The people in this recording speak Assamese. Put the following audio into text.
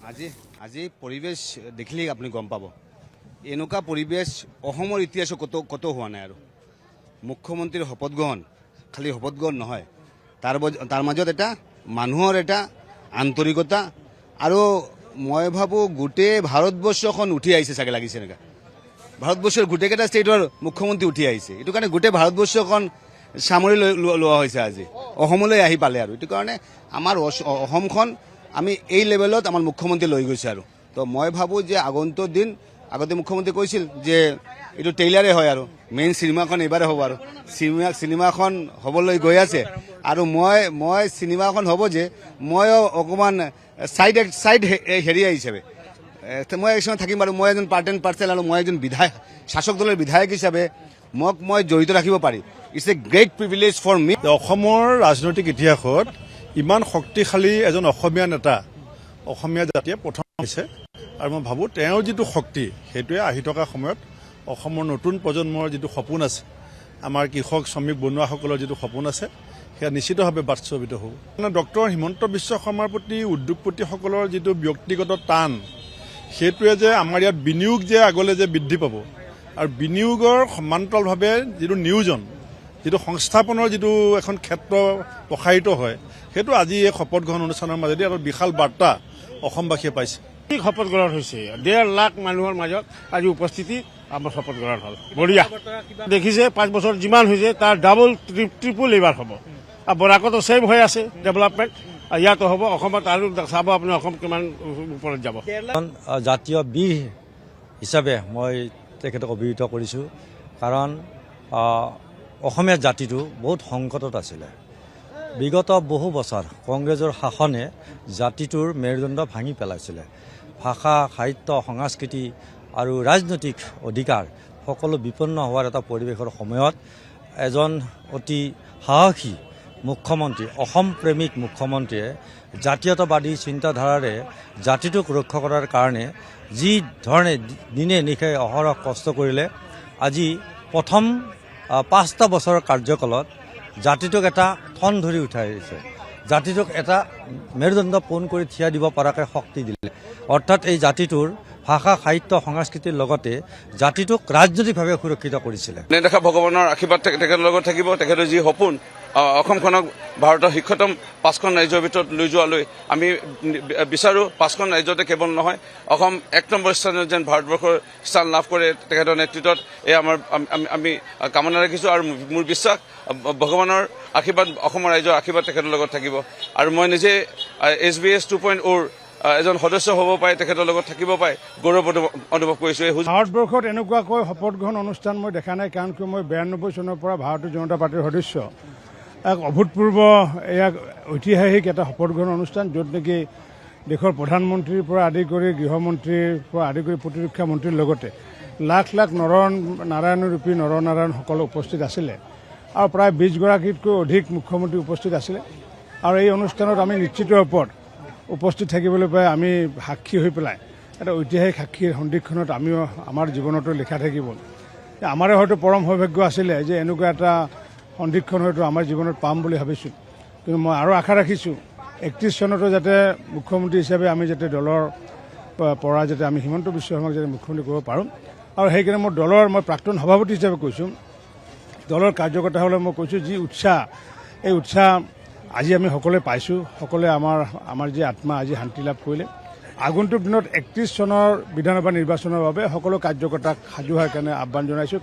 আজি আজি পৰিৱেশ দেখিলেই আপুনি গম পাব এনেকুৱা পৰিৱেশ অসমৰ ইতিহাসত কত হোৱা নাই আৰু মুখ্যমন্ত্ৰীৰ শপত গ্ৰহণ খালি শপত গ্ৰহণ নহয় তাৰ মাজত এটা মানুহৰ এটা আন্তৰিকতা আৰু মই ভাবোঁ গোটেই ভাৰতবৰ্ষখন উঠি আহিছে চাগে লাগিছে এনেকুৱা ভাৰতবৰ্ষৰ গোটেইকেইটা ষ্টেটৰ মুখ্যমন্ত্ৰী উঠি আহিছে এইটো কাৰণে গোটেই ভাৰতবৰ্ষখন সামৰি লোৱা হৈছে আজি অসমলৈ আহি পালে আৰু এইটো কাৰণে আমাৰ অসমখন আমি এই লেভেলত আমাৰ মুখ্যমন্ত্ৰী লৈ গৈছে আৰু তো মই ভাবোঁ যে আগন্তুক দিন আগতে মুখ্যমন্ত্ৰী কৈছিল যে এইটো ট্ৰেইলাৰে হয় আৰু মেইন চিনেমাখন এইবাৰে হ'ব আৰু চিনেমাখন হ'বলৈ গৈ আছে আৰু মই চিনেমাখন হ'ব যে ময়ো অকণমান ছাইড হেৰিয়া হিচাপে মই এক সময় থাকিম আৰু মই এজন পাৰ্ট এণ্ড পাৰ্চেল আৰু মই এজন শাসক দলৰ বিধায়ক হিচাপে মই জড়িত ৰাখিব পাৰি it's a great privilege for me. অসমৰ ৰাজনৈতিক ইতিহাসত ইমান শক্তিশালী এজন অসমীয়া নেতা অসমীয়া জাতিয়ে প্ৰথম হৈছে আৰু মই ভাবোঁ তেওঁৰ যিটো শক্তি সেইটোৱে আহি থকা সময়ত অসমৰ নতুন প্ৰজন্মৰ যিটো সপোন আছে আমাৰ কৃষক শ্ৰমিক বনুৱাসকলৰ যিটো সপোন আছে সেয়া নিশ্চিতভাৱে বাস্তৱায়িত হ'ব। ডক্টৰ হিমন্ত বিশ্ব শৰ্মাৰ প্ৰতি উদ্যোগপতিসকলৰ যিটো ব্যক্তিগত টান সেইটোৱে যে আমাৰ ইয়াত বিনিয়োগ যে আগলৈ যে বৃদ্ধি পাব আৰু বিনিয়োগৰ সমান্তৰালভাৱে যিটো নিয়োজন যিটো সংস্থাপনৰ যিটো এখন ক্ষেত্ৰ প্ৰসাৰিত হয় সেইটো আজি এই শপত গ্ৰহণ অনুষ্ঠানৰ মাজেদি এটা বিশাল বাৰ্তা অসমবাসীয়ে পাইছে। শপত গ্ৰহণ হৈছে 1.5 লাখ মানুহৰ মাজত আজি উপস্থিতি আমাৰ শপত গ্ৰহণ হ'ল বঢ়িয়া দেখিছে 5 বছৰ যিমান হৈছে তাৰ ডাবল ট্ৰিপল এইবাৰ হ'ব আৰু বৰাকতো ছেম হৈ আছে ডেভেলপমেণ্ট ইয়াতো হ'ব অসমত আৰু চাব আপুনি অসম কিমান ওপৰত যাব। জাতীয় বীৰ হিচাপে মই তেখেতক অভিহিত কৰিছোঁ কাৰণ অসমীয়া জাতিটো বহুত সংকটত আছিলে বিগত বহু বছৰ কংগ্ৰেছৰ শাসনে জাতিটোৰ মেৰুদণ্ড ভাঙি পেলাইছিলে ভাষা সাহিত্য সংস্কৃতি আৰু ৰাজনৈতিক অধিকাৰ সকলো বিপন্ন হোৱাৰ এটা পৰিৱেশৰ সময়ত এজন অতি সাহসী মুখ্যমন্ত্ৰী অসম প্ৰেমিক মুখ্যমন্ত্ৰীয়ে জাতীয়তাবাদী চিন্তাধাৰাৰে জাতিটোক ৰক্ষা কৰাৰ কাৰণে যি ধৰণে দিনে নিশাই অহৰহ কষ্ট কৰিলে আজি প্ৰথম 5টা বছৰৰ কাৰ্যকালত জাতিটোক এটা ঠন ধৰি উঠাই দিছে জাতিটোক এটা মেৰুদণ্ড পোন কৰি থিয়া দিব পৰাকৈ শক্তি দিলে অৰ্থাৎ এই জাতিটোৰ ভাষা সাহিত্য সংস্কৃতিৰ লগতে জাতিটোক ৰাজনৈতিকভাৱে সুৰক্ষিত কৰিছিলে। নেদেখা ভগৱানৰ আশীৰ্বাদ তেখেতৰ লগত থাকিব তেখেতৰ যি সপোন অসমখনক ভাৰতৰ শীৰ্ষতম 5খন ৰাজ্যৰ ভিতৰত লৈ যোৱালৈ আমি বিচাৰোঁ 5খন ৰাজ্যতে কেৱল নহয় অসম 1 নম্বৰ স্থানত যেন ভাৰতবৰ্ষৰ স্থান লাভ কৰে তেখেতৰ নেতৃত্বত এই আমি কামনা ৰাখিছোঁ আৰু মোৰ বিশ্বাস ভগৱানৰ আশীৰ্বাদ অসমৰ ৰাইজৰ আশীৰ্বাদ তেখেতৰ লগত থাকিব আৰু মই নিজে SBS 2.0 এজন সদস্য হ'ব পাৰে তেখেতৰ লগত থাকিব পাৰে গৌৰৱ অনুভৱ কৰিছোঁ। ভাৰতবৰ্ষত এনেকুৱাকৈ শপত গ্ৰহণ অনুষ্ঠান মই দেখা নাই কাৰণ কিয় মই 92 চনৰ পৰা ভাৰতীয় জনতা পাৰ্টিৰ সদস্য এক অভূতপূৰ্ব এক ঐতিহাসিক এটা শপত গ্ৰহণ অনুষ্ঠান য'ত নেকি দেশৰ প্ৰধানমন্ত্ৰীৰ পৰা আদি কৰি গৃহমন্ত্ৰীৰ পৰা আদি কৰি প্ৰতিৰক্ষা মন্ত্ৰীৰ লগতে লাখ লাখ নৰনাৰায়ণৰূপী নৰনাৰায়ণসকল উপস্থিত আছিলে আৰু প্ৰায় 20 গৰাকীতকৈ অধিক মুখ্যমন্ত্ৰী উপস্থিত আছিলে আৰু এই অনুষ্ঠানত আমি নিশ্চিত ওপৰত উপস্থিত থাকিবলৈ পাই আমি সাক্ষী হৈ পেলাই এটা ঐতিহাসিক সাক্ষীৰ সন্ধিক্ষণত আমিও আমাৰ জীৱনতো লিখা থাকিব আমাৰে হয়তো পৰম সৌভাগ্য আছিলে যে এনেকুৱা এটা সন্ধিক্ষণ হয়তো আমাৰ জীৱনত পাম বুলি ভাবিছোঁ কিন্তু মই আৰু আশা ৰাখিছোঁ 31 চনতো যাতে মুখ্যমন্ত্ৰী হিচাপে আমি যাতে দলৰ পৰা যাতে আমি হিমন্ত বিশ্ব শৰ্মাক যাতে মুখ্যমন্ত্ৰী কৰিব পাৰোঁ আৰু সেইকাৰণে মোৰ দলৰ মই প্ৰাক্তন সভাপতি হিচাপে কৈছোঁ দলৰ কাৰ্যকৰ্তাসকলে মই কৈছোঁ যি উৎসাহ এই উৎসাহ আজি আমি সকলোৱে পাইছোঁ সকলোৱে আমাৰ যি আত্মা আজি শান্তি লাভ কৰিলে আগন্তুক দিনত 31 চনৰ বিধানসভা নিৰ্বাচনৰ বাবে সকলো কাৰ্যকৰ্তাক সাজু হোৱাৰ কাৰণে আহ্বান জনাইছোঁ।